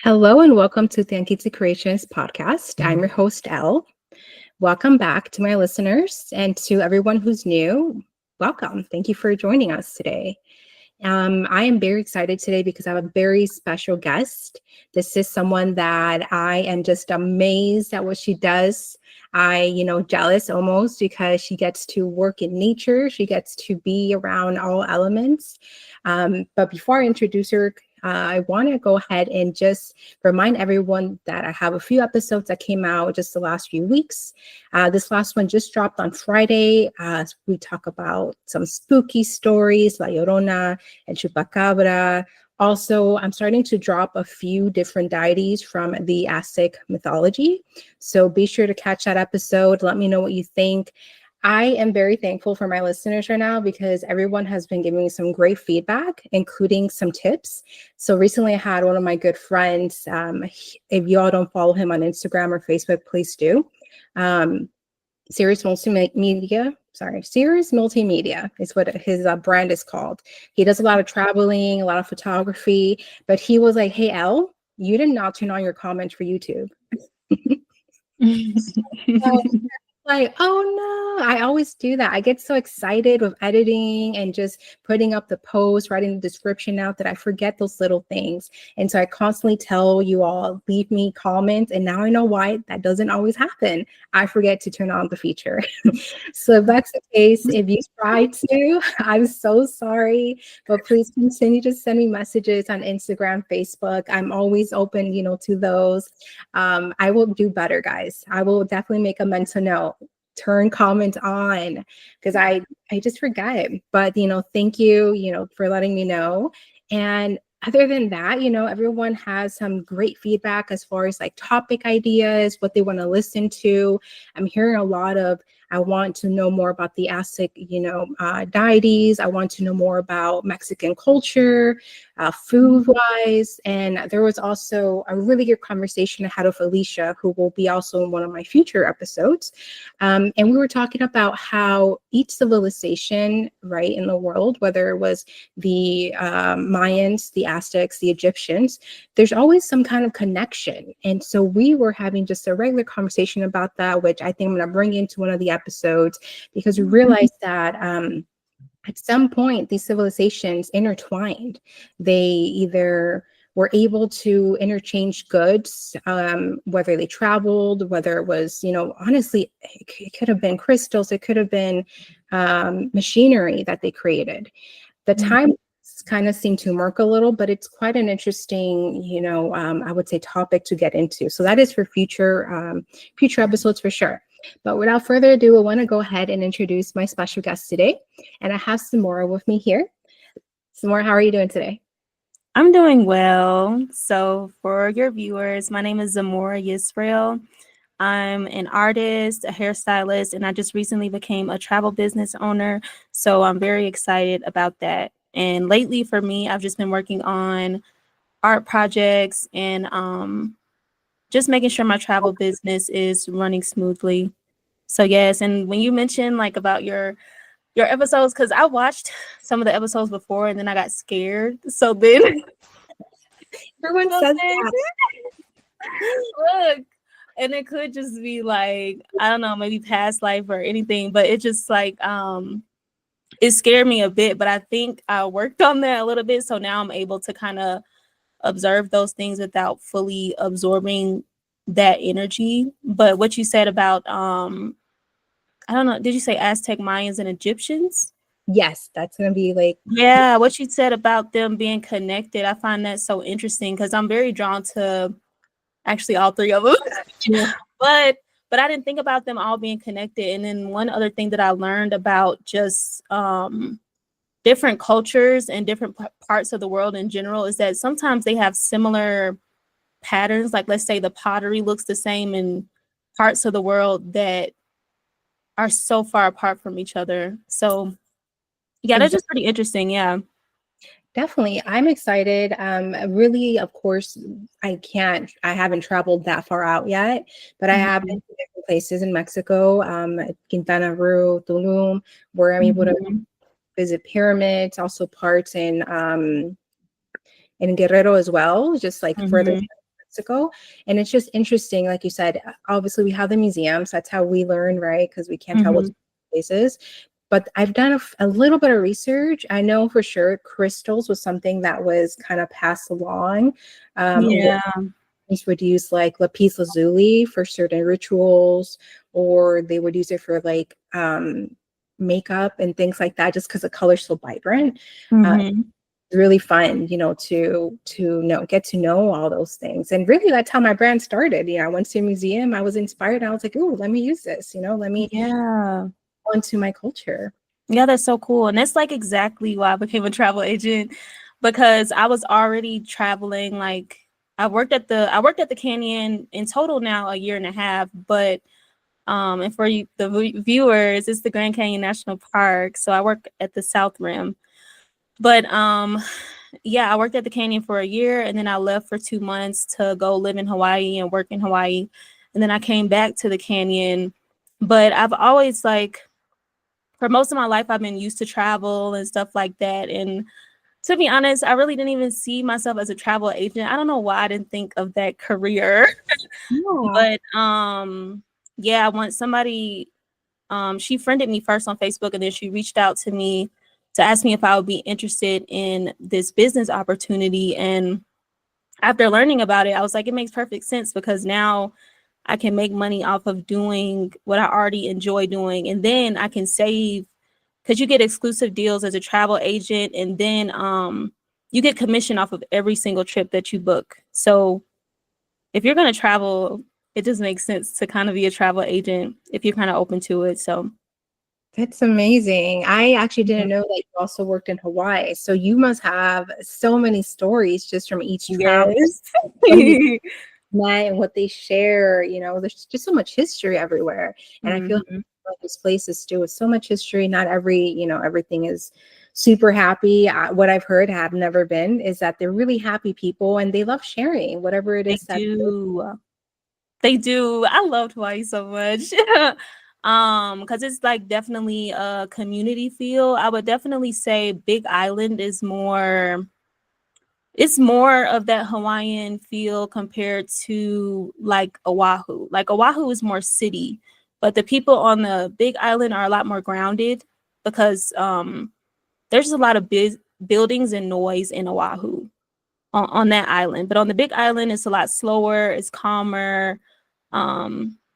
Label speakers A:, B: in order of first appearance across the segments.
A: Hello and welcome to the Unedited Creations podcast. I'm your host, Elle. Welcome back to my listeners and to everyone who's new. Welcome. Thank you for joining us today. I am very excited today because I have a very special guest. This is someone that I am just amazed at what she does. Jealous almost because she gets to work in nature. She gets to be around all elements. But before I introduce her, I want to go ahead and just remind everyone that I have a few episodes that came out just the last few weeks. This last one just dropped on Friday. We talk about some spooky stories, La Llorona and Chupacabra. Also, I'm starting to drop a few different deities from the Aztec mythology. So be sure to catch that episode. Let me know what you think. I am very thankful for my listeners right now because everyone has been giving me some great feedback, including some tips. So recently I had one of my good friends, if you all don't follow him on Instagram or Facebook, please do. Sirius Multimedia is what his brand is called. He does a lot of traveling, a lot of photography, but he was like, hey, Elle, you did not turn on your comments for YouTube. So like, oh no, I always do that. I get so excited with editing and just putting up the post, writing the description out that I forget those little things. And so I constantly tell you all, leave me comments. And now I know why that doesn't always happen. I forget to turn on the feature. So if that's the case, if you try to, I'm so sorry, but please continue to send me messages on Instagram, Facebook. I'm always open, to those. I will do better, guys. I will definitely make a mental note. Turn comments on because I just forget. But thank you, for letting me know. And other than that, everyone has some great feedback as far as like topic ideas, what they want to listen to. I'm hearing a lot of I want to know more about the Aztec, deities. I want to know more about Mexican culture, food-wise. And there was also a really good conversation I had with Alicia, who will be also in one of my future episodes. And we were talking about how each civilization, right, in the world, whether it was the Mayans, the Aztecs, the Egyptians, there's always some kind of connection. And so we were having just a regular conversation about that, which I think I'm going to bring into one of the episodes because we realized that at some point these civilizations intertwined. They either were able to interchange goods, whether they traveled, whether it was, honestly, it could have been crystals, it could have been machinery that they created. The time kind of seem to murk a little, but it's quite an interesting, I would say topic to get into. So that is for future episodes for sure. But without further ado, I want to go ahead and introduce my special guest today. And I have Zemorah with me here. Zemorah, how are you doing today?
B: I'm doing well. So for your viewers, my name is Zemorah Yisrael. I'm an artist, a hairstylist, and I just recently became a travel business owner. So I'm very excited about that. And lately for me, I've just been working on art projects and just making sure my travel business is running smoothly. So yes, and when you mentioned like about your episodes, because I watched some of the episodes before and then I got scared. So then
A: Everyone says that.
B: Look, and it could just be like, I don't know, maybe past life or anything, but it just like it scared me a bit, but I think I worked on that a little bit. So now I'm able to kind of observe those things without fully absorbing that energy. But what you said about I don't know, did you say Aztec, Mayans, and Egyptians?
A: Yes, that's going to be like.
B: Yeah, what you said about them being connected, I find that so interesting because I'm very drawn to actually all three of them.
A: Yeah.
B: But I didn't think about them all being connected. And then one other thing that I learned about just different cultures and different parts of the world in general is that sometimes they have similar patterns. Like let's say the pottery looks the same in parts of the world that are so far apart from each other. So yeah, that's just pretty interesting. Yeah.
A: Definitely. I'm excited. Really, of course, I haven't traveled that far out yet, but I have been to different places in Mexico, Quintana Roo, Tulum, where I'm able to visit pyramids, also parts in in Guerrero as well, just like further
B: Mhm.
A: Mexico. And it's just interesting, like you said, obviously we have the museums. That's how we learn, right? Because we can't tell what's
B: Mhm.
A: places. But I've done a little bit of research. I know for sure crystals was something that was kind of passed along.
B: Yeah.
A: Would use like lapis lazuli for certain rituals, or they would use it for like makeup and things like that, just because the color's so vibrant. Uh,
B: Mhm.
A: Really fun, to know, get to know all those things. And really that's how my brand started. I went to a museum, I was inspired, and I was like, oh, let me use this, let me
B: Yeah.
A: go into my culture.
B: Yeah, that's so cool. And that's like exactly why I became a travel agent, because I was already traveling. Like I worked at the canyon in total now a year and a half, but and for you the viewers, it's the Grand Canyon National Park. So I work at the South Rim. But yeah, I worked at the canyon for a year, and then I left for 2 months to go live in Hawaii and work in Hawaii. And then I came back to the canyon. But I've always like, for most of my life, I've been used to travel and stuff like that. And to be honest, I really didn't even see myself as a travel agent. I don't know why I didn't think of that career.
A: Yeah,
B: But yeah, I want somebody, she friended me first on Facebook, and then she reached out to me to ask me if I would be interested in this business opportunity. And after learning about it, I was like, it makes perfect sense, because now I can make money off of doing what I already enjoy doing. And then I can save, because you get exclusive deals as a travel agent, and then you get commission off of every single trip that you book. So if you're going to travel, it just makes sense to kind of be a travel agent if you're kind of open to it. So
A: that's amazing. I actually
B: mhm.
A: didn't know that you also worked in Hawaii, so you must have so many stories just from each travel,
B: Yes.
A: met and what they share. There's just so much history everywhere. And I feel
B: Mhm.
A: like this place is still with so much history. Not everything is super happy. What I've heard, have never been, is that they're really happy people and they love sharing whatever it
B: They
A: is that.
B: do. They do. I loved Hawaii so much. Because it's like definitely a community feel. I would definitely say Big Island is more, it's more of that Hawaiian feel compared to like Oahu. Like Oahu is more city, but the people on the Big Island are a lot more grounded, because there's just a lot of buildings and noise in Oahu on that island. But on the Big Island, it's a lot slower, it's calmer.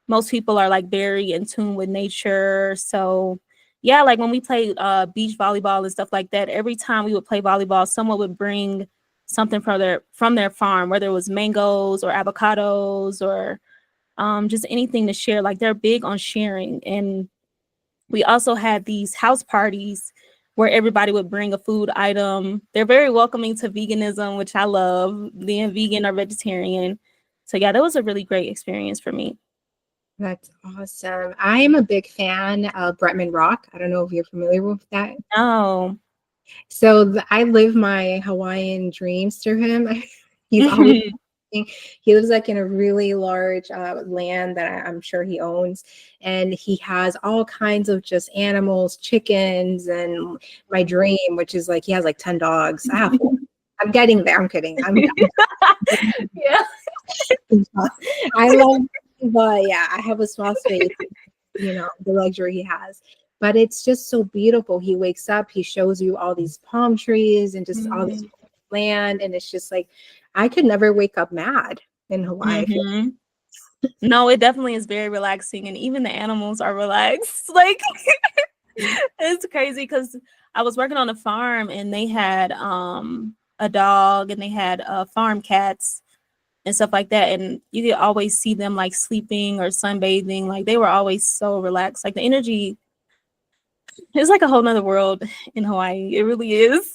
B: Most people are like very in tune with nature. So yeah, like when we played beach volleyball and stuff like that, every time we would play volleyball, someone would bring something from their farm, whether it was mangoes or avocados or just anything to share. Like they're big on sharing. And we also had these house parties where everybody would bring a food item. They're very welcoming to veganism, which I love, being vegan or vegetarian. So yeah, that was a really great experience for me.
A: That's awesome. I am a big fan of Bretman Rock. I don't know if you're familiar with that.
B: Oh.
A: So I live my Hawaiian dreams through him. He's always he lives like in a really large land that I'm sure he owns, and he has all kinds of just animals, chickens, and my dream, which is like he has like 10 dogs. I have four. I'm getting there. I'm kidding.
B: Yeah.
A: I love, but yeah, I have a small space. The luxury he has. But it's just so beautiful. He wakes up, he shows you all these palm trees and just all this
B: Mhm.
A: land. And it's just like, I could never wake up mad in Hawaii.
B: Mhm. No, it definitely is very relaxing, and even the animals are relaxed. Like it's crazy, because I was working on a farm, and they had a dog, and they had farm cats and stuff like that. And you could always see them like sleeping or sunbathing. Like they were always so relaxed. Like the energy is like a whole nother world in Hawaii. It really is.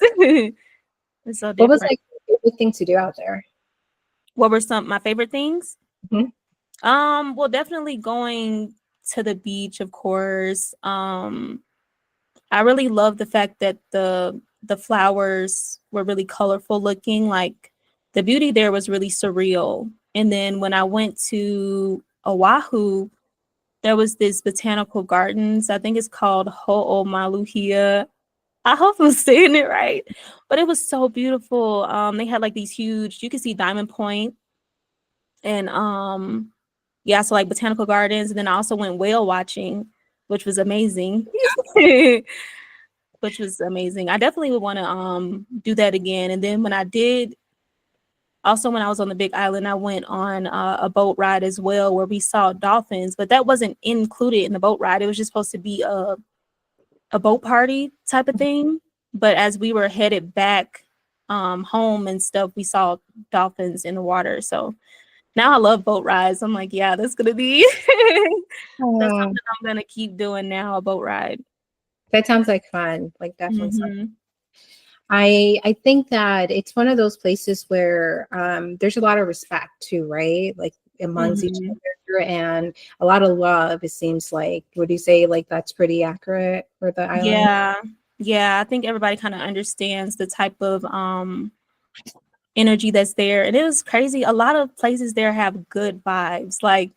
B: It's so
A: What was
B: different.
A: like your favorite thing to do out there?
B: What were some my favorite things?
A: Mhm.
B: Well, definitely going to the beach, of course. I really love the fact that the flowers were really colorful looking. Like the beauty there was really surreal. And then when I went to Oahu, there was this botanical gardens. I think it's called Ho'omaluhia. I hope I'm saying it right. But it was so beautiful. They had like these huge, you could see Diamond Point and yeah, so like botanical gardens. And then I also went whale watching, which was amazing. Which was amazing. I definitely would want to do that again. And then when I did, also when I was on the Big Island, I went on a boat ride as well where we saw dolphins, but that wasn't included in the boat ride. It was just supposed to be a boat party type of thing. But as we were headed back home and stuff, we saw dolphins in the water. So now I love boat rides. I'm like, yeah, that's gonna be that's
A: Oh,
B: something I'm gonna keep doing now, a boat ride.
A: that sounds like fun. Like definitely sounds.
B: Hmm.
A: I think that it's one of those places where there's a lot of respect too, right? Like amongst each
B: Hmm.
A: other and a lot of love. It seems like. Would you say like that's pretty accurate for the island?
B: Yeah. Yeah, I think everybody kind of understands the type of energy that's there. And it was crazy. A lot of places there have good vibes. Like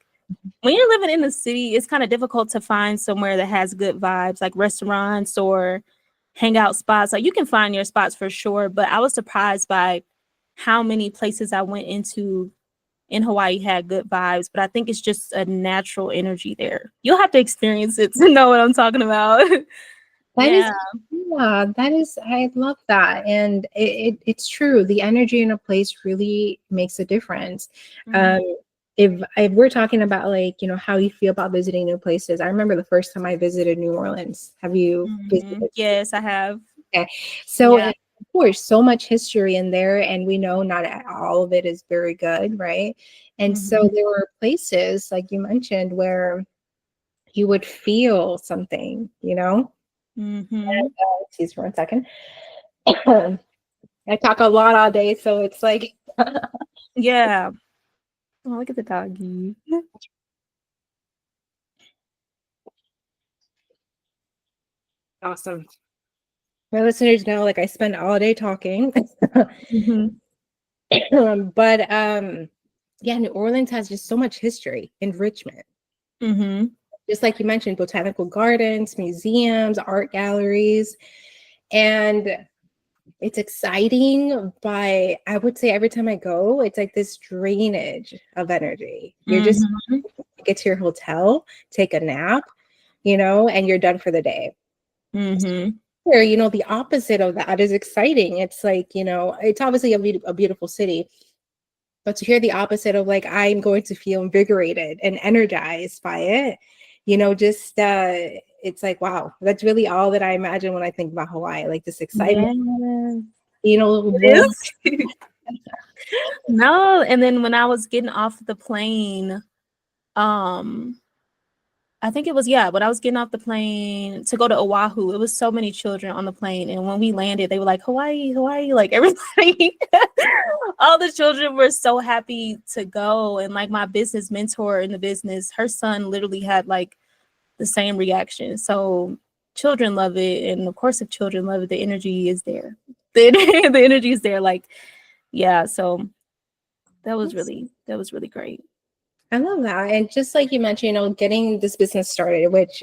B: when you're living in the city, it's kind of difficult to find somewhere that has good vibes, like restaurants or hangout spots. Like you can find your spots for sure, but I was surprised by how many places I went into in Hawaii had good vibes. But I think it's just a natural energy there. You'll have to experience it to know what I'm talking about.
A: That is,
B: Yeah.
A: yeah, that is, I love that. And it's true. The energy in a place really makes a difference.
B: Mhm.
A: Um, if we're talking about like, you know, how you feel about visiting new places, I remember the first time I visited New Orleans. Have you visited?
B: Yes, I have.
A: Okay. So,
B: Yeah.
A: of course, so much history in there, and we know not all of it is very good, right? And so
B: Mhm.
A: there were places, like you mentioned, where you would feel something, you know?
B: Mhm.
A: Excuse for 1 second. I talk a lot all day, so it's like
B: Yeah. Oh, look at the doggy.
A: awesome. My listeners know, like I spend all day talking,
B: Mhm.
A: but yeah, New Orleans has just so much history, enrichment.
B: Mhm.
A: Just like you mentioned, botanical gardens, museums, art galleries, and it's exciting. But I would say every time I go, it's like this drainage of energy. You're just
B: Mhm.
A: get to your hotel, take a nap, you know, and you're done for the day.
B: Mhm.
A: Here, you know, the opposite of that is exciting. It's like, you know, it's obviously a beautiful city, but to hear the opposite of like, I'm going to feel invigorated and energized by it, you know, just it's like, wow, that's really all that I imagine when I think about Hawaii, like this excitement,
B: Yes.
A: you know,
B: It
A: warm.
B: is. No, and then when I was getting off the plane, um, I think it was, yeah, when I was getting off the plane to go to Oahu, it was so many children on the plane. And when we landed, they were like, Hawaii, Hawaii, like everybody, all the children were so happy to go. And like my business mentor in the business, her son literally had like the same reaction. So children love it. And of course, if children love it, the energy is there. The energy is there. Like, yeah. So that was really great.
A: I love that. And just like you mentioned, you know, getting this business started, which,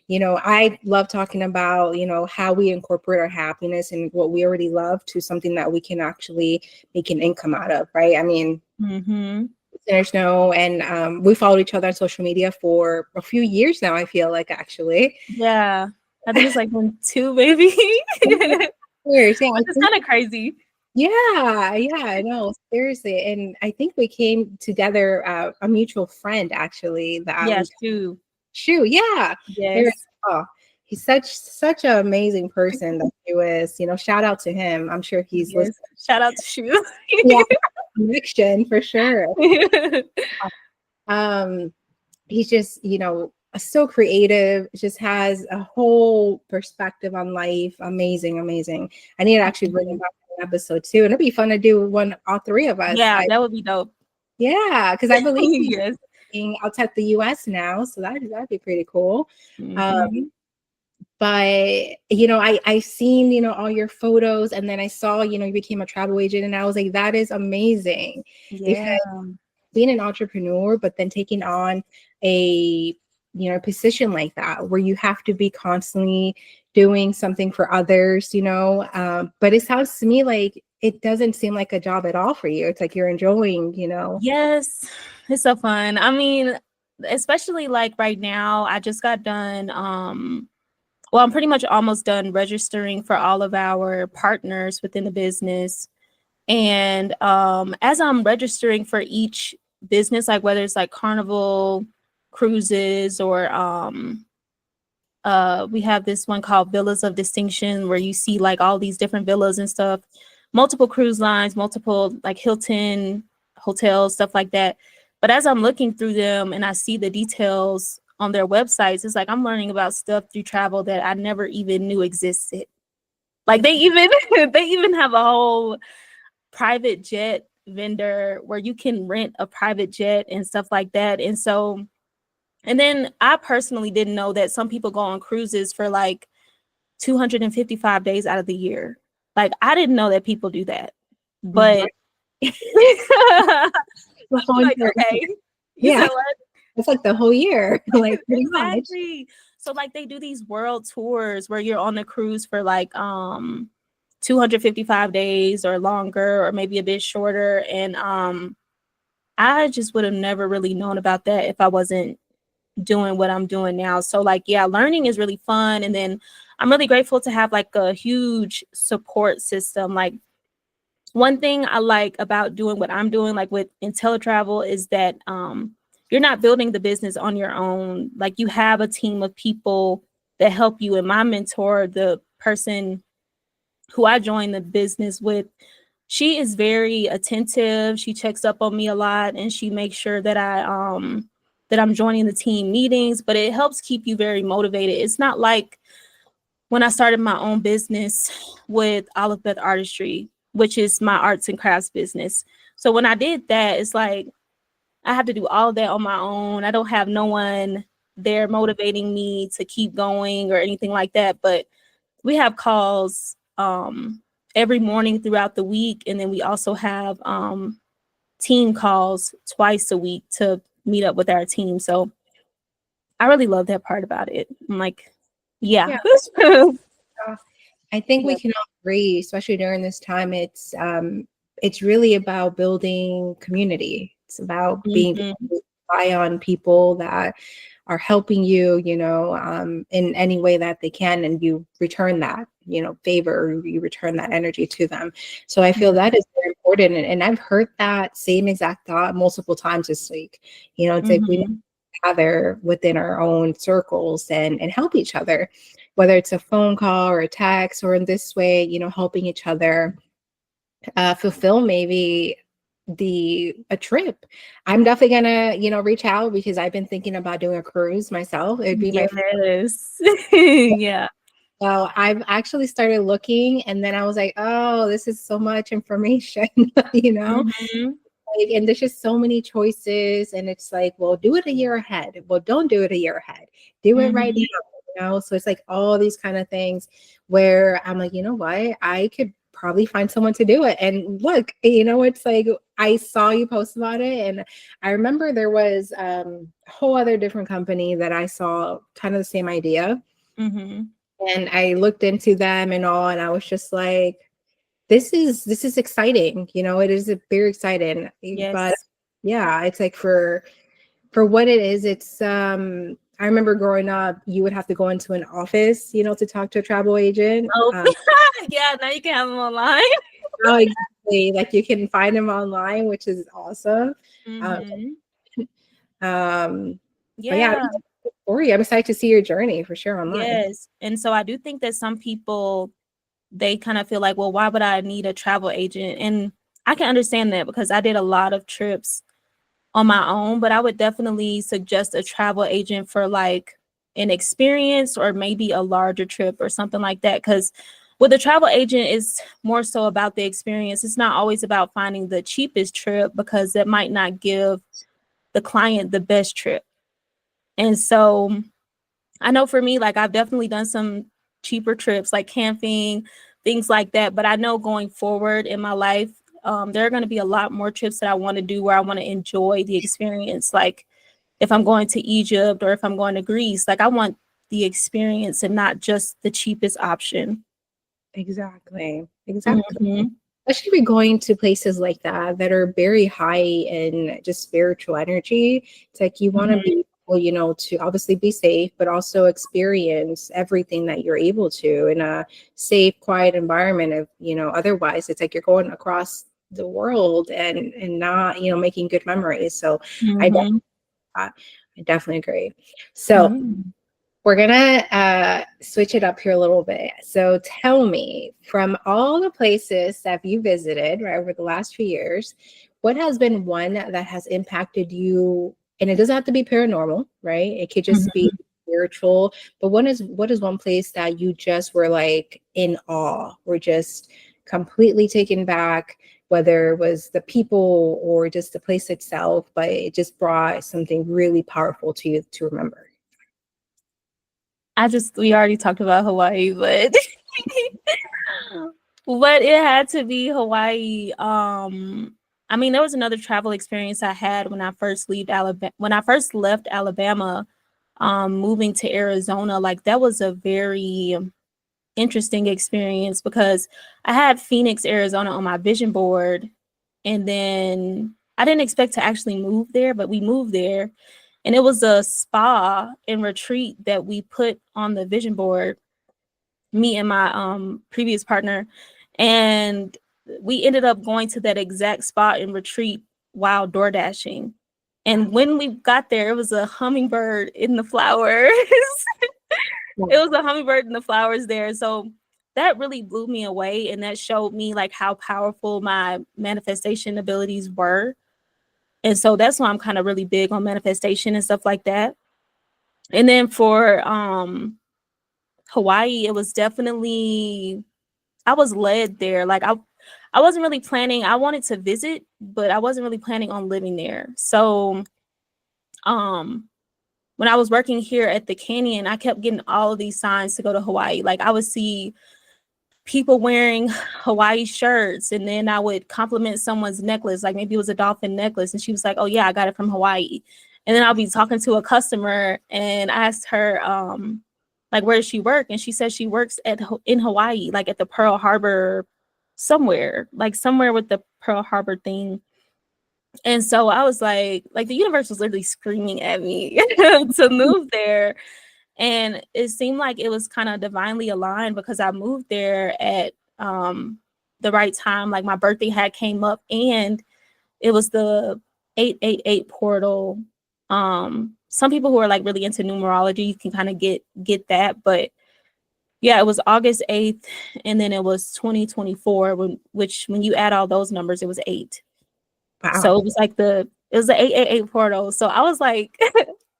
A: you know, I love talking about, you know, how we incorporate our happiness and what we already love to something that we can actually make an income out of, right? I mean,
B: Mm-hmm.
A: listeners know, and we followed each other on social media for a few years now, I feel like actually.
B: Yeah. I think it's like 1, 2, maybe.
A: Years, yeah, I
B: Which is
A: think,
B: kind of crazy.
A: yeah, I know, seriously. And I think we came together, a mutual friend actually that
B: Yeah,
A: we
B: shoe.
A: Shoe, yeah. There
B: Yes.
A: oh, he's such an amazing person that he is. You know, shout out to him. I'm sure he's
B: Yes.
A: listening.
B: Shout out to shoe.
A: Yeah, connection for sure. Um, he's just, you know, so creative, just has a whole perspective on life. Amazing, amazing. I need to actually bring him
B: Mhm.
A: back to an episode too. And it'd be fun to do one, all three of us.
B: Yeah, that would be dope.
A: Yeah, because I believe he's
B: Yes.
A: outside the US now. So that'd be pretty cool. Um,
B: Hmm.
A: but you know, I've seen, you know, all your photos, and then I saw, you know, you became a travel agent, and I was like, that is amazing, because
B: Yeah.
A: being an entrepreneur but then taking on a, you know, position like that where you have to be constantly, doing something for others, but it sounds to me like it doesn't seem like a job at all for you. It's like you're enjoying.
B: Yes, it's so fun. I mean, especially like right now, I just got done. Well, I'm pretty much almost done registering for all of our partners within the business. And as I'm registering for each business, like whether it's like Carnival Cruises or we have this one called Villas of Distinction where you see like all these different villas and stuff, multiple cruise lines, multiple like Hilton hotels, stuff like that. But as I'm looking through them and I see the details on their websites, it's like I'm learning about stuff through travel that I never even knew existed. Like they even they even have a whole private jet vendor where you can rent a private jet and stuff like that. And then I personally didn't know that some people go on cruises for like 255 days out of the year. Like I didn't know that people do that. But
A: The whole
B: like,
A: year.
B: okay. You
A: Yeah.
B: said what?
A: It's like the whole year, like pretty much.
B: Exactly. So like they do these world tours where you're on the cruise for like 255 days or longer or maybe a bit shorter. And I just would have never really known about that if I wasn't doing what I'm doing now. So like, yeah, learning is really fun. And then I'm really grateful to have like a huge support system. Like one thing I like about doing what I'm doing, like with IntelliTravel, is that you're not building the business on your own. Like you have a team of people that help you. And my mentor, the person who I joined the business with, she is very attentive. She checks up on me a lot and she makes sure that I'm joining the team meetings, but it helps keep you very motivated. It's not like when I started my own business with Olive Beth Artistry, which is my arts and crafts business. So when I did that, it's like I have to do all of that on my own. I don't have no one there motivating me to keep going or anything like that. But we have calls every morning throughout the week. And then we also have team calls twice a week to meet up with our team. So I really love that part about it. I'm like, yeah.
A: I think we can all agree, especially during this time, it's really about building community. It's about being able to rely on people that are helping you, in any way that they can, and you return that, favor, you return that energy to them. So I feel that is very important. And I've heard that same exact thought multiple times this week. It's like we need to gather within our own circles and help each other, whether it's a phone call or a text, or in this way, helping each other fulfill maybe a trip. I'm definitely gonna, reach out because I've been thinking about doing a cruise myself. It'd be my
B: yes. Yeah.
A: So I've actually started looking, and then I was like, oh, this is so much information, and there's just so many choices, and it's like, well, do it a year ahead. Well, don't do it a year ahead. Do it right now, So it's like all these kind of things where I'm like, you know what? I could probably find someone to do it. And look, it's like I saw you post about it, and I remember there was a whole other different company that I saw kind of the same idea. And I looked into them and all, and I was just like, this is exciting. It is very exciting.
B: Yes.
A: But yeah, it's like for what it is, it's I remember growing up, you would have to go into an office, to talk to a travel agent.
B: Oh, yeah, now you can have them online.
A: Oh, exactly. Like you can find them online, which is awesome. But yeah, I'm excited to see your journey for sure online.
B: Yes. And so I do think that some people, they kind of feel like, well, why would I need a travel agent? And I can understand that because I did a lot of trips on my own, but I would definitely suggest a travel agent for like an experience or maybe a larger trip or something like that. Because with a travel agent, it's more so about the experience. It's not always about finding the cheapest trip because that might not give the client the best trip. And so I know for me, like I've definitely done some cheaper trips like camping, things like that. But I know going forward in my life, there are going to be a lot more trips that I want to do where I want to enjoy the experience. Like if I'm going to Egypt or if I'm going to Greece, like I want the experience and not just the cheapest option.
A: Exactly. Exactly.
B: Mm-hmm.
A: Especially if you're going to places like that that are very high in just spiritual energy. It's like you want to
B: Mm-hmm.
A: be able, to obviously be safe, but also experience everything that you're able to in a safe, quiet environment. Of otherwise it's like you're going across the world and not making good memories. So I definitely,
B: Mm-hmm.
A: I definitely agree. So
B: Mm-hmm.
A: we're gonna switch it up here a little bit. So tell me, from all the places that you visited, right, over the last few years, what has been one that has impacted you? And it doesn't have to be paranormal, right? It could just be spiritual. But what is one place that you just were like in awe, or just completely taken back, whether it was the people or just the place itself, but it just brought something really powerful to you to remember?
B: We already talked about Hawaii, but but it had to be Hawaii. I mean, there was another travel experience I had when I first left Alabama, moving to Arizona. Like that was a very interesting experience because I had Phoenix, Arizona on my vision board, and then I didn't expect to actually move there, but we moved there. And it was a spa and retreat that we put on the vision board, me and my previous partner. And we ended up going to that exact spot and retreat while door dashing. And when we got there, it was a hummingbird in the flowers. It was a hummingbird in the flowers there. So that really blew me away. And that showed me like how powerful my manifestation abilities were. And so that's why I'm kind of really big on manifestation and stuff like that. And then for Hawaii, it was definitely, I was led there. Like I wasn't really planning. I wanted to visit, but I wasn't really planning on living there. So um when I was working here at the Canyon, I kept getting all of these signs to go to Hawaii. Like I would see people wearing Hawaii shirts, and then I would compliment someone's necklace, like maybe it was a dolphin necklace, and she was like, "Oh yeah, I got it from Hawaii." And then I'll be talking to a customer and I asked her like where does she work, and she said she works in Hawaii, like at the Pearl Harbor somewhere, like somewhere with the Pearl Harbor thing. And so I was like the universe was literally screaming at me to move there. And it seemed like it was kind of divinely aligned because I moved there at the right time. Like my birthday had came up and it was the 888 portal. Some people who are like really into numerology, you can kind of get that. But yeah, it was August 8th and then it was 2024, which when you add all those numbers, it was 8.
A: Wow.
B: So it was the 888 portal. So I was like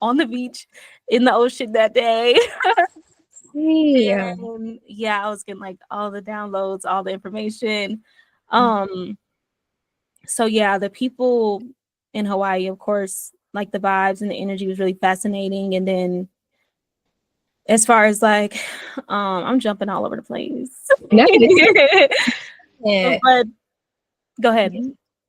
B: on the beach in the ocean that day.
A: Yeah.
B: And yeah, I was getting like all the downloads, all the information.
A: Mm.
B: So yeah, the people in Hawaii, of course, like the vibes and the energy was really fascinating. And then as far as like I'm jumping all over the place.
A: No, yeah.
B: But go ahead.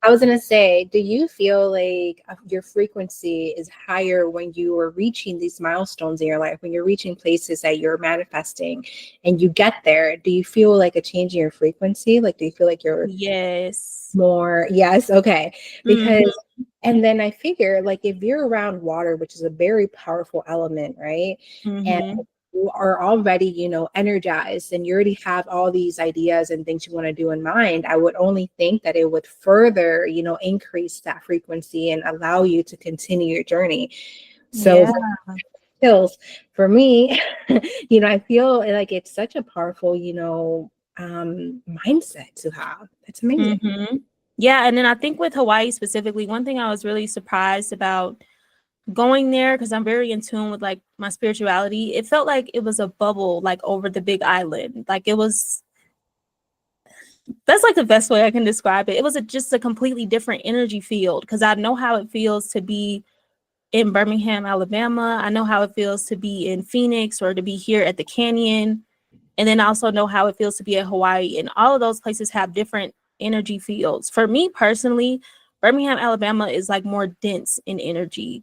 A: I was gonna say, do you feel like your frequency is higher when you are reaching these milestones in your life, when you're reaching places that you're manifesting and you get there? Do you feel like a change in your frequency? Like, do you feel like you're
B: Yes.
A: more? Yes, okay.
B: Mhm.
A: Because, and then I figure, like, if you're around water, which is a very powerful element, right? And
B: Mhm.
A: you are already, energized, and you already have all these ideas and things you want to do in mind, I would only think that it would further, increase that frequency and allow you to continue your journey. So
B: Yeah.
A: for skills, for me, I feel like it's such a powerful, mindset to have. It's amazing.
B: Mhm. Yeah, and then I think with Hawaii specifically, one thing I was really surprised about going there, because I'm very in tune with like my spirituality, it felt like it was a bubble like over the big island. Like it was, that's like the best way I can describe it. It was just a completely different energy field because I know how it feels to be in Birmingham, Alabama. I know how it feels to be in Phoenix or to be here at the Canyon. And then I also know how it feels to be at Hawaii. And all of those places have different energy fields. For me personally, Birmingham, Alabama is like more dense in energy.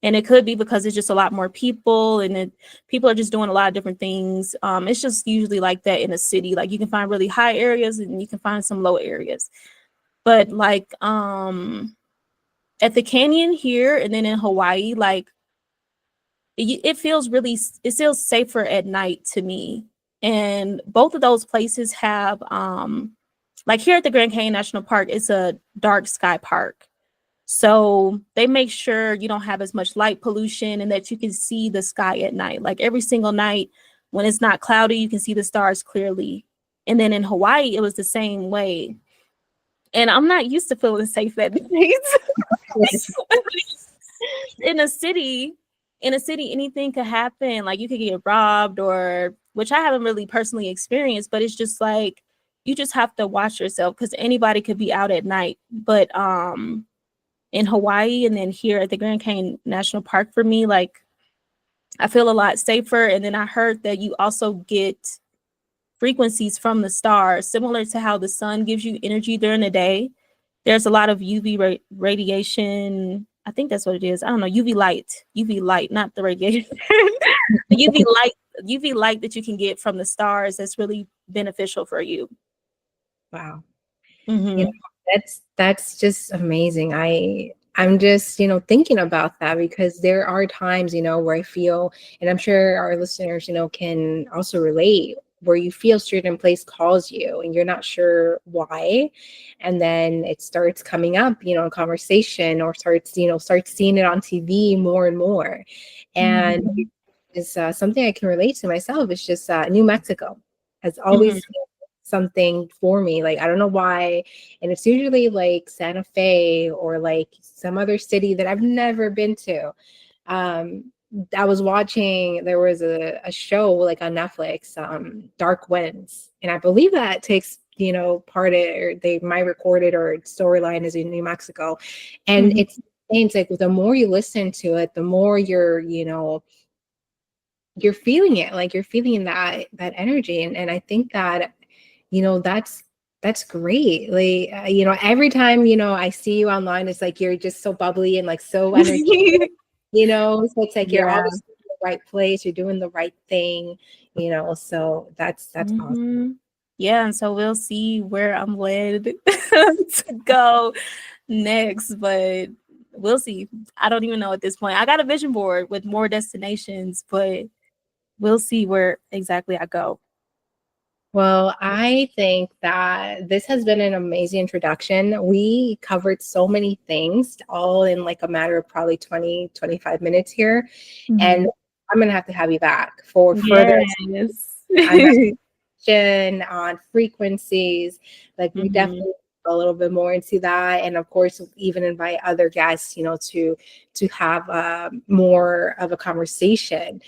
B: And it could be because it's just a lot more people, and people are just doing a lot of different things. It's just usually like that in a city. Like you can find really high areas and you can find some low areas. But like at the canyon here and then in Hawaii, like it feels safer at night to me. And both of those places have like here at the Grand Canyon National Park, it's a dark sky park. So they make sure you don't have as much light pollution and that you can see the sky at night. Like every single night when it's not cloudy, you can see the stars clearly. And then in Hawaii, it was the same way. And I'm not used to feeling safe at night. in a city, anything could happen. Like you could get robbed, or which I haven't really personally experienced, but it's just like you just have to watch yourself because anybody could be out at night. But in Hawaii and then here at the Grand Canyon National Park, for me, like I feel a lot safer. And then I heard that you also get frequencies from the stars, similar to how the sun gives you energy during the day. There's a lot of UV radiation. I think that's what it is. I don't know. UV light, not the radiation. The UV light that you can get from the stars that's really beneficial for you.
A: Wow.
B: Mm-hmm.
A: You know, that's just amazing. I'm just, thinking about that because there are times, where I feel, and I'm sure our listeners, can also relate, where you feel certain place calls you and you're not sure why. And then it starts coming up, in conversation, or starts seeing it on TV more and more. And
B: Mm-hmm.
A: it's something I can relate to myself. It's just New Mexico has
B: Mm-hmm.
A: always something for me. Like, I don't know why. And it's usually like Santa Fe or like some other city that I've never been to. I was watching, there was a show like on Netflix, Dark Winds. And I believe that takes, part of it, or they might record it, or storyline is in New Mexico. And
B: Mm-hmm.
A: it's like the more you listen to it, the more you're feeling it, like you're feeling that energy. And I think that that's great. Like every time I see you online, it's like you're just so bubbly and like so energetic. So it's like you're
B: Yeah.
A: always in the right place, you're doing the right thing. So that's awesome.
B: Mm-hmm. Yeah, and so we'll see where I'm led to go next, but we'll see. I don't even know at this point. I got a vision board with more destinations, but we'll see where exactly I go.
A: Well, I think that this has been an amazing introduction. We covered so many things all in like a matter of probably 20-25 minutes here. And I'm going to have you back for further
B: Yes.
A: on frequencies. Like we
B: Mhm.
A: definitely go a little bit more into that. And of course, even invite other guests, to have more of a conversation.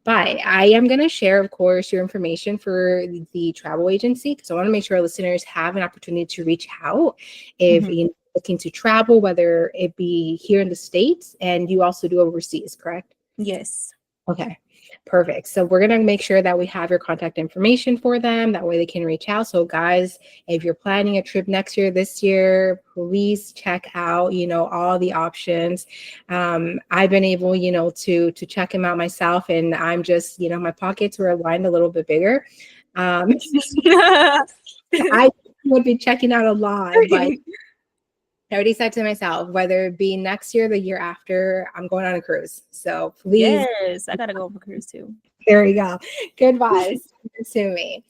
A: But I am going to share, of course, your information for the travel agency because I want to make sure our listeners have an opportunity to reach out if
B: Mhm.
A: you're looking to travel, whether it be here in the States, and you also do overseas, correct?
B: Yes.
A: Okay, perfect. So we're going to make sure that we have your contact information for them. That way they can reach out. So guys, if you're planning a trip next year, this year, please check out, all the options. I've been able, to check them out myself, and I'm just, my pockets were aligned a little bit bigger. I would be checking out a lot, but I already said to myself, whether it be next year, the year after, I'm going on a cruise. So please,
B: Yes, I gotta go on a cruise too.
A: there we go. Good vibes to me.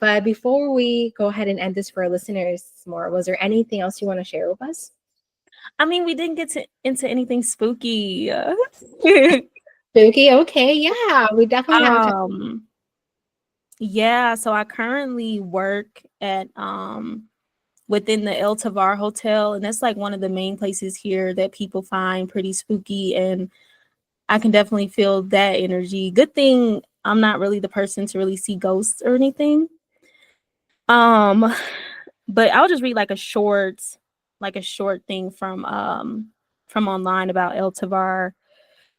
A: But before we go ahead and end this for our listeners more, was there anything else you want to share with us?
B: I mean, we didn't get into anything spooky.
A: Spooky. Okay. Yeah. We definitely have to.
B: um, yeah, so I currently work at within the El Tavar Hotel, and that's like one of the main places here that people find pretty spooky, and I can definitely feel that energy. Good thing I'm not really the person to really see ghosts or anything. Um, but I'll just read like a short thing from online about El Tavar.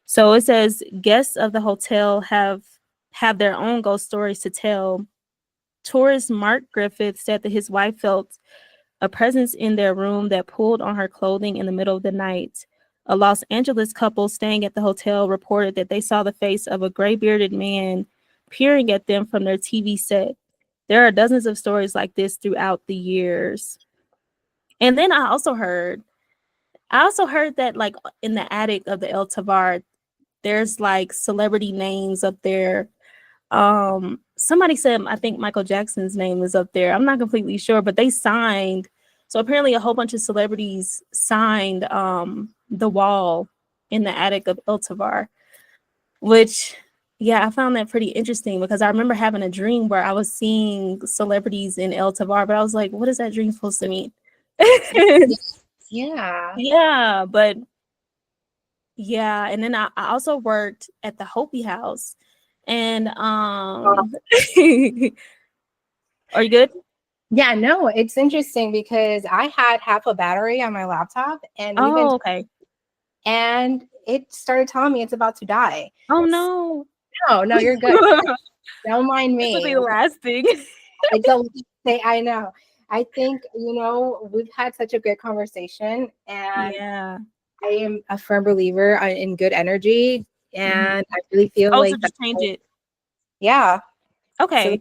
B: So it says guests of the hotel have their own ghost stories to tell. Tourist Mark Griffith said that his wife felt a presence in their room that pulled on her clothing in the middle of the night. A Los Angeles couple staying at the hotel reported that they saw the face of a gray-bearded man peering at them from their TV set. There are dozens of stories like this throughout the years. And then I also heard that like in the attic of the El Tavar, there's like celebrity names up there. Somebody said I think Michael Jackson's name is up there. I'm not completely sure, but they signed. So apparently a whole bunch of celebrities signed the wall in the attic of El Tavar, which yeah, I found that pretty interesting because I remember having a dream where I was seeing celebrities in El Tavar, but I was like, what is that dream supposed to mean?
A: Yeah.
B: Yeah, but yeah, and then I also worked at the Hopi House. And are you good?
A: Yeah, no, it's interesting because I had half a battery on my laptop
B: Oh, okay.
A: and it started telling me it's about to die.
B: Oh no.
A: No, no, you're good. Don't mind
B: This will be
A: me.
B: the last thing.
A: I don't say I know. I think, we've had such a good conversation, and
B: Yeah.
A: I am a firm believer in good energy, and I really feel
B: Oh, so
A: like that.
B: just change it.
A: Yeah. So
B: Okay.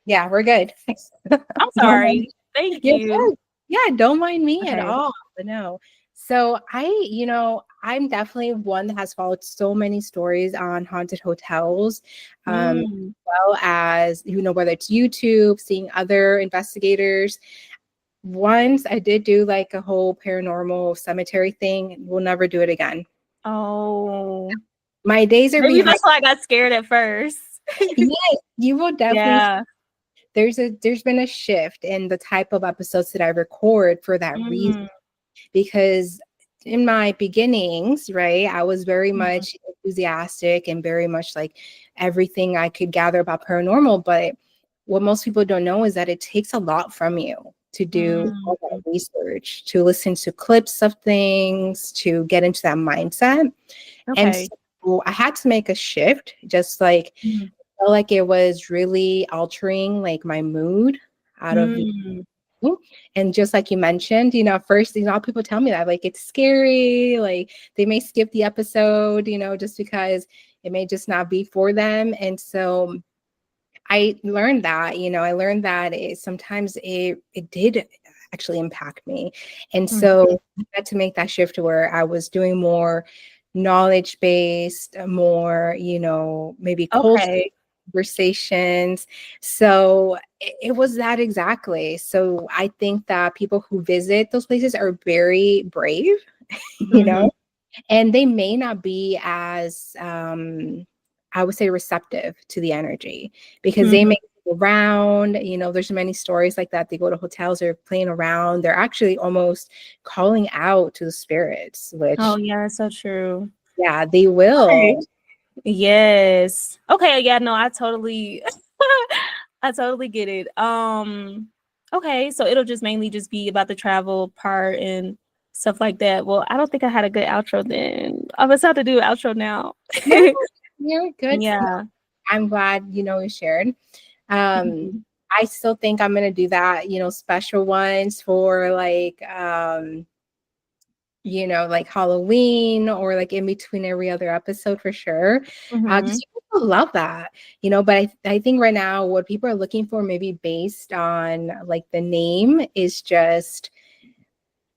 A: yeah, we're good.
B: I'm
A: Don't mind
B: sorry. Thank
A: You're
B: you.
A: good. Yeah, don't mind me at
B: Okay.
A: all. But no. So I'm definitely one that has followed so many stories on haunted hotels,
B: Mm.
A: well as whether it's YouTube, seeing other investigators. Once I did do like a whole paranormal cemetery thing. We'll never do it again.
B: Oh.
A: My days are
B: Maybe
A: behind.
B: that's why I got scared at first.
A: Yes, you will definitely.
B: Yeah.
A: There's been a shift in the type of episodes that I record for that reason.
B: Mm.
A: Because in my beginnings, right, I was very
B: Mhm.
A: much enthusiastic and very much like everything I could gather about paranormal. But what most people don't know is that it takes a lot from you to do all that
B: Mm.
A: research, to listen to clips of things, to get into that mindset. And
B: Okay.
A: so I had to make a shift, just like
B: Mhm.
A: felt like it was really altering like my mood out of the.
B: Mm.
A: And just like you mentioned, first, a lot of people tell me that like it's scary, like they may skip the episode, just because it may just not be for them. And so I learned that sometimes it did actually impact me. And so
B: Mhm.
A: I had to make that shift to where I was doing more knowledge based, more, maybe culture
B: Okay.
A: conversations. So it was that exactly. So I think that people who visit those places are very brave, you
B: Mhm.
A: know, and they may not be as I would say receptive to the energy because they
B: Mhm.
A: may go around, there's many stories like that. They go to hotels, they're playing around, they're actually almost calling out to the spirits,
B: Oh
A: which
B: yeah, that's so true.
A: yeah, they
B: Okay.
A: will.
B: Yes. Okay, yeah, no, I totally I totally get it. Okay, so it'll just mainly just be about the travel part and stuff like that. Well, I don't think I had a good outro then. I must have to do an outro now.
A: No, you're good. No,
B: Yeah.
A: I'm glad, you shared. Um,
B: Mhm.
A: I still think I'm gonna do that, special ones for like like Halloween or like in between every other episode for sure. Because
B: Mhm.
A: people love that, but I think right now what people are looking for, maybe based on like the name, is just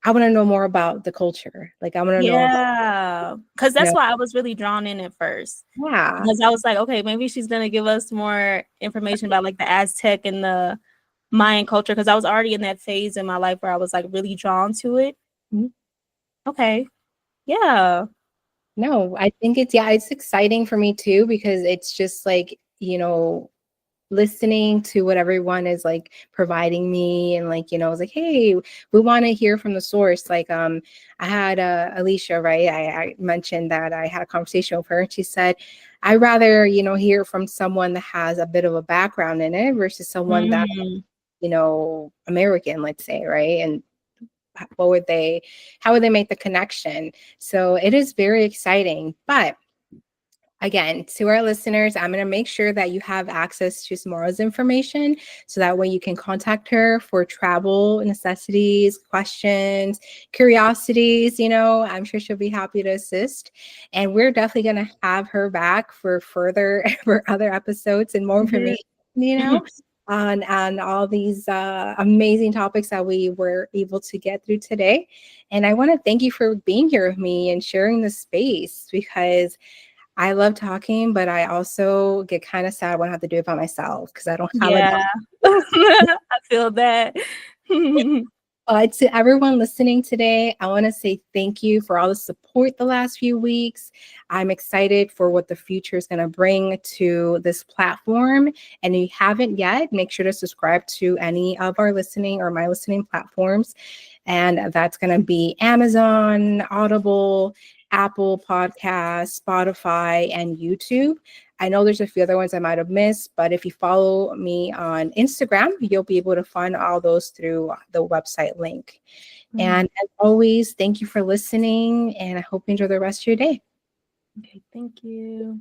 A: I want to know more about the culture. Like I want to know about,
B: Yeah. Because
A: you
B: that's
A: know,
B: why I was really drawn in at first.
A: yeah.
B: Because I was like, okay, maybe she's gonna give us more information about like the Aztec and the Mayan culture. Because I was already in that phase in my life where I was like really drawn to it.
A: Mhm.
B: Okay. Yeah.
A: No, I think it's exciting for me too because it's just like, listening to what everyone is like providing me, and like it's like, hey, we want to hear from the source. Like I had Alicia, right, I mentioned that I had a conversation with her, and she said I rather hear from someone that has a bit of a background in it versus someone that
B: Mhm.
A: American, let's say, right? And what would how would they make the connection? So it is very exciting. But Again, to our listeners, I'm going to make sure that you have access to Zemorah's information so that way you can contact her for travel necessities, questions, curiosities. I'm sure she'll be happy to assist. And we're definitely going to have her back for for other episodes and more
B: Yeah.
A: information, on all these amazing topics that we were able to get through today. And I want to thank you for being here with me and sharing the space, because I love talking, but I also get kind of sad when I have to do it by myself because I don't have a dog.
B: Yeah. I feel that.
A: But to everyone listening today, I want to say thank you for all the support the last few weeks. I'm excited for what the future is going to bring to this platform. And if you haven't yet, make sure to subscribe to any of our listening or my listening platforms. And that's going to be Amazon, Audible, Apple Podcasts, Spotify, and YouTube. I know there's a few other ones I might have missed, but if you follow me on Instagram, you'll be able to find all those through the website link. And as always, thank you for listening, and I hope you enjoy the rest of your day.
B: Okay, thank you.